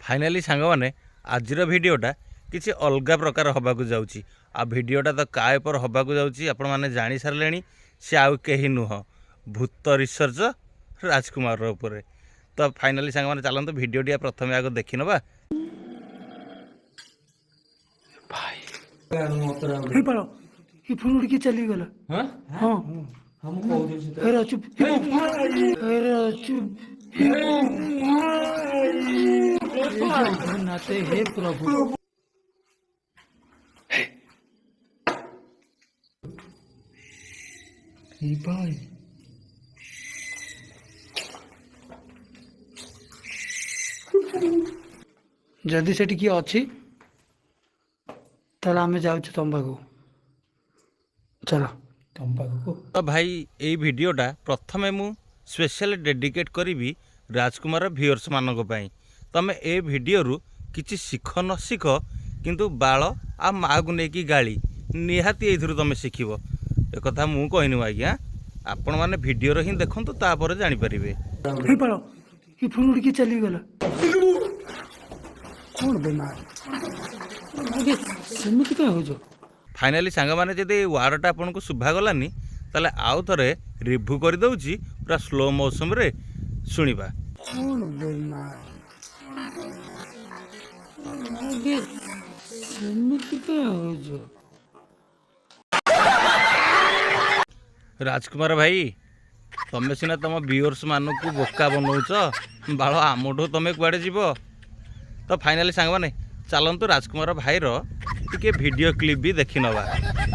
Finally सांग मैंने आज भिडटा किसी अलग प्रकार हवाक जाऊँगी आ भिडटा तो काय पर हवाक जाऊँगी आपण मैंने जानी सारे सी आउ कहीं नुह भूत रिसर्च राजकुमार उपर। तो फाइनाली सांग मैंने चलते भिडटी प्रथम आग देखी नवा। चली गला हाँ हेरा चुप हेरा चुप जगन्नाथ हे प्रभु हे भाई जदि से किए अच्छी ताला आमे जाऊँ तुम पाखु चलो तुम पाखु। तो भाई ये भिडटा प्रथम मु स्पेशल डेडिकेट करी राजकुमार व्यूअर्स मानक पई। तमे ए भिडियो किछि शिख न शिख किंतु बाल आ माँ को लेकिन गाली निहाती एथुरु तमे शिखिबो एक कथा मु कहनी आज्ञा आपण मैंने भिडियो हिं देखु तापर जानीपारे। हे पालो ये फुल उड़ के चली गला कौन बेमार सेमिति क्या हो जो। फाइनाली सांग मैंने जदि वार्डटा आपन को शुभा गलानी ताले आउ थरे रिव्यू कर दउची पूरा स्लो मोशन रे सुनिबा। कौन बेमार सेमिति क्या हो जो। राजकुमार भाई तमें सीना तुम व्यूअर्स मान को बोका बनौच बाल आमठू तुम कुआड़े जीव। तो फाइनाली सांग मैंने चलतु राजकुमार भाईर टिके वीडियो क्लिप भी देखी नवा।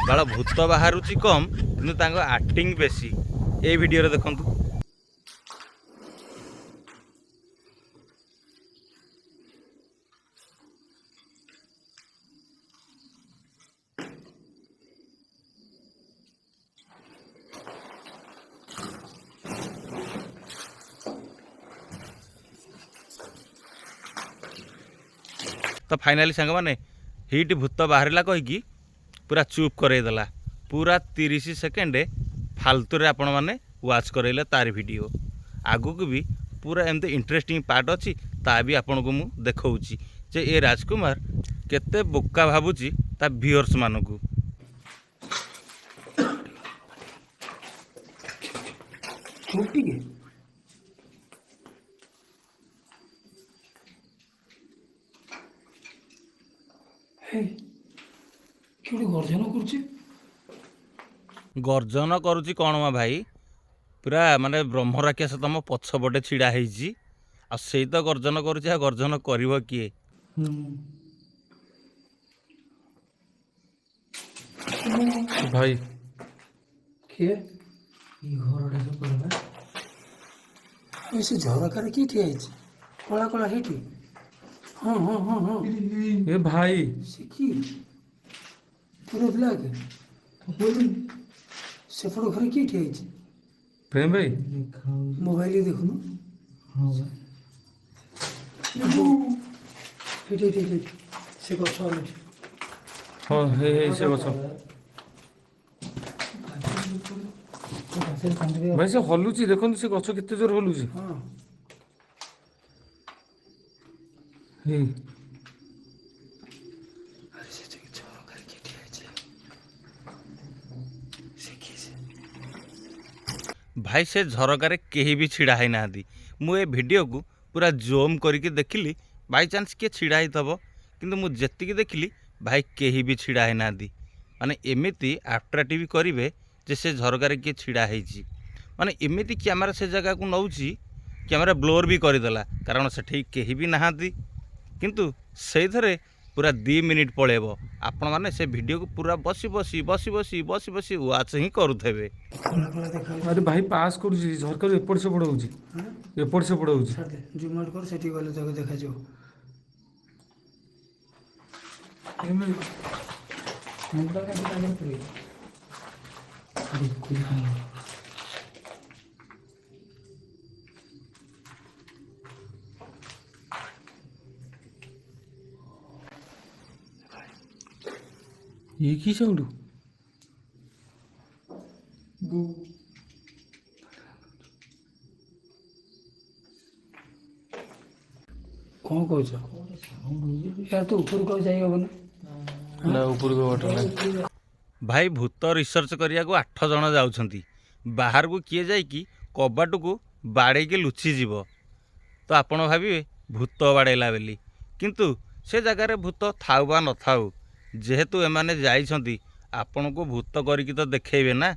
बाल भूत बाहर कम कि आक्टिंग बेसी ये वीडियो देखु। तो फाइनाली सांग मैंने हिट भूत बाहरला कहीकि पूरा चुप करईदेला पूरा 30 सेकेंड फालतू रे आपण मैंने वाच करैले तार वीडियो। आगु को भी पूरा एमती इंटरेस्टिंग पार्ट अच्छी ता भी आपण को मु देखाऊँगी जे ए राजकुमार केते बोका भावुची ता व्यूअर्स मानकू। गर्जन करुच्ची कौन मा भाई पूरा माने ब्रह्म राक्षस तुम पछपटे छिड़ा होइची आ सेई तो गर्जन करुच्ची आ गर्जन करिवो किए। भाई किए घर ऐसे झरकार किए ठिया कला कला हेठी हाँ हाँ हाँ हाँ ए भाई सिकी पूरा ब्लैक सेपट घर किए ठिया प्रेम भाई मोबाइल देखुन से गछ हाँ हे से गछ भाई से हलुची देखो से गछ केते जोर हलुची। हाँ हे भाई से झरकार कहीं भी छिड़ा ही ना मुझे वीडियो को पूरा जूम करके देखिली बाई चांस किए छिड़ा ही थबो किंतु मु जेतिकी देखिली भाई कहीं भी छिड़ा ही ना माने एमिति अट्राक्टिव करिवे जे से झरकार किए छिड़ा होइची माने एमिति कैमरा से जगह को नौची कैमरा ब्लोर भी करदेला कारण सेठी कहीं भी नहांती किंतु से थरे पूरा 2 मिनिट पळेबो आपण माने से वीडियो को पूरा बसी बसी बसी बसी बसी बसी वाच ही करूथेबे। अरे भाई पास करूची झरकार एपट से पड़ होची एपट से पड़ होची जूम आउट कर सेठी गले जगह देखा जो मुंडा का कितना पड़े ये की साउंड कौन कह କହୁଛ यार तू ऊपर को जाई हबन ନା ଉପରକୁ ବାଟ ନାହିଁ। ଭାଇ ଭୂତ ରିସର୍ଚ୍ଚ କରିବାକୁ 8 ଜଣ ଯାଉଛନ୍ତି। ବାହାରକୁ କିଏ ଯାଇକି କବାଟକୁ ବାଡ଼େଇକି ଲୁଚିଯିବ ତ ଆପଣ ଭାବିବେ ଭୂତ ବାଡ଼େଇଲା ବୋଲି, କିନ୍ତୁ ସେ ଜାଗାରେ ଭୂତ ଥାଉ ବା ନଥାଉ, ଯେହେତୁ ଏମାନେ ଯାଇଛନ୍ତି ଆପଣଙ୍କୁ ଭୂତ କରିକି ତ ଦେଖେଇବେ ନା,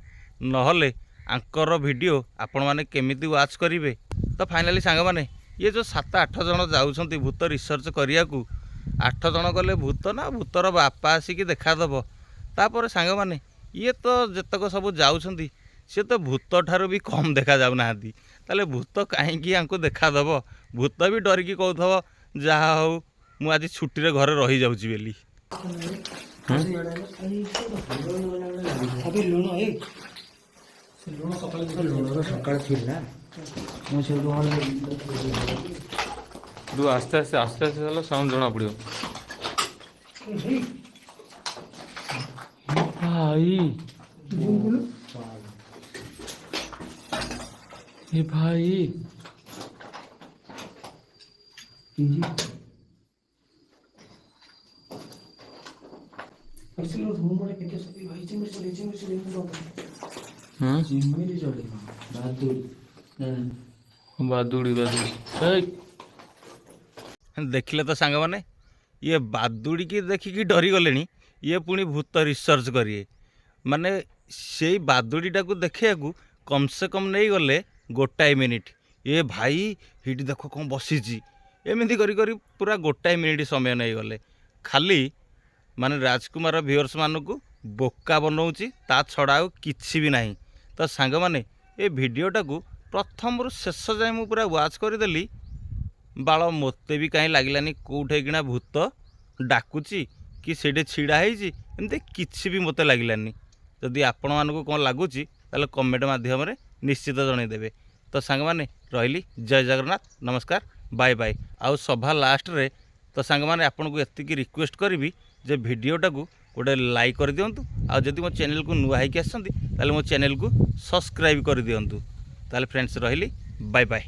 ନହେଲେ ଆଙ୍କର ଭିଡ଼ିଓ ଆପଣମାନେ କେମିତି ୱାଚ୍ କରିବେ। ତ ଫାଇନାଲି ସାଙ୍ଗମାନେ, ଇଏ ଯେଉଁ 7-8 ଜଣ ଯାଉଛନ୍ତି ଭୂତ ରିସର୍ଚ୍ଚ କରିବାକୁ, 8 ଜଣ ଗଲେ ଭୂତ ନା ଭୂତର ବାପା ଆସିକି ଦେଖାଦେବ। ତାପରେ ସାଙ୍ଗମାନେ, ଇଏ ତ ଯେତକ ସବୁ ଯାଉଛନ୍ତି ସିଏ ତ ଭୂତ ଠାରୁ ବି କମ୍ ଦେଖାଯାଉନାହାନ୍ତି, ତାହେଲେ ଭୂତ କାହିଁକି ୟାଙ୍କୁ ଦେଖାଦେବ? ଭୂତ ବି ଡରିକି କହୁଥିବ ଯାହା ହଉ ମୁଁ ଆଜି ଛୁଟିରେ ଘରେ ରହିଯାଉଛି ବୋଲି। अभी लुण है ଲୁଣର ସକାଳେ ଥିଲା ମୁଁ ସେଇଠୁ ତୁ ଆସ୍ତେ ଆସ୍ତେ ଆସ୍ତେ ଆସ୍ତେ ହେଲେ ସାଉଣ୍ଡ ଜଣା ପଡ଼ିବ। ଭାଇ ଏ ଭାଇ इसलिए रूम में केते सब भाई जिम से ଚିମିରି ଚଢ଼ିବ ବାଦୁଡ଼ି ବାଦୁଡ଼ି ବାଦୁଡ଼ି ଦେଖିଲେ ତ ସାଙ୍ଗମାନେ, ଇଏ ବାଦୁଡ଼ିକି ଦେଖିକି ଡରିଗଲେଣି, ଇଏ ପୁଣି ଭୂତ ରିସର୍ଚ୍ଚ କରିବେ। ମାନେ ସେଇ ବାଦୁଡ଼ିଟାକୁ ଦେଖିବାକୁ କମ୍ ସେ କମ୍ ନେଇଗଲେ 1 ମିନିଟ୍। ଏ ଭାଇ ସେଇଠି ଦେଖ କ'ଣ ବସିଛି, ଏମିତି କରି କରି ପୁରା 1 ମିନିଟ୍ ସମୟ ନେଇଗଲେ। ଖାଲି ମାନେ ରାଜକୁମାର ଭିଉଅର୍ସମାନଙ୍କୁ ବୋକା ବନଉଛି, ତା ଛଡ଼ା ଆଉ କିଛି ବି ନାହିଁ। ତ ସାଙ୍ଗମାନେ, ଏ ଭିଡ଼ିଓଟାକୁ ପ୍ରଥମରୁ ଶେଷ ଯାଏଁ ମୁଁ ପୁରା ୱାଚ୍ କରିଦେଲି। ବାଳ ମୋତେ ବି କାହିଁ ଲାଗିଲାନି କେଉଁଠିକିନା ଭୂତ ଡାକୁଛି କି ସେଇଠି ଛିଡ଼ା ହେଇଛି, ଏମିତି କିଛି ବି ମୋତେ ଲାଗିଲାନି। ଯଦି ଆପଣମାନଙ୍କୁ କ'ଣ ଲାଗୁଛି ତାହେଲେ କମେଣ୍ଟ ମାଧ୍ୟମରେ ନିଶ୍ଚିତ ଜଣାଇଦେବେ। ତ ସାଙ୍ଗମାନେ, ରହିଲି, ଜୟ ଜଗନ୍ନାଥ, ନମସ୍କାର, ବାଏ ବାଏ। ଆଉ ସଭା ଲାଷ୍ଟରେ ତ ସାଙ୍ଗମାନେ ଆପଣଙ୍କୁ ଏତିକି ରିକ୍ୱେଷ୍ଟ କରିବି ଯେ ଭିଡ଼ିଓଟାକୁ ଗୋଟେ ଲାଇକ୍ କରିଦିଅନ୍ତୁ, ଆଉ ଯଦି ମୋ ଚ୍ୟାନେଲକୁ ନୂଆ ହେଇକି ଆସିଛନ୍ତି ତାହେଲେ ମୋ ଚ୍ୟାନେଲକୁ ସବସ୍କ୍ରାଇବ୍ କରିଦିଅନ୍ତୁ। ତାହେଲେ ଫ୍ରେଣ୍ଡସ୍, ରହିଲି, ବାଏ ବାଏ।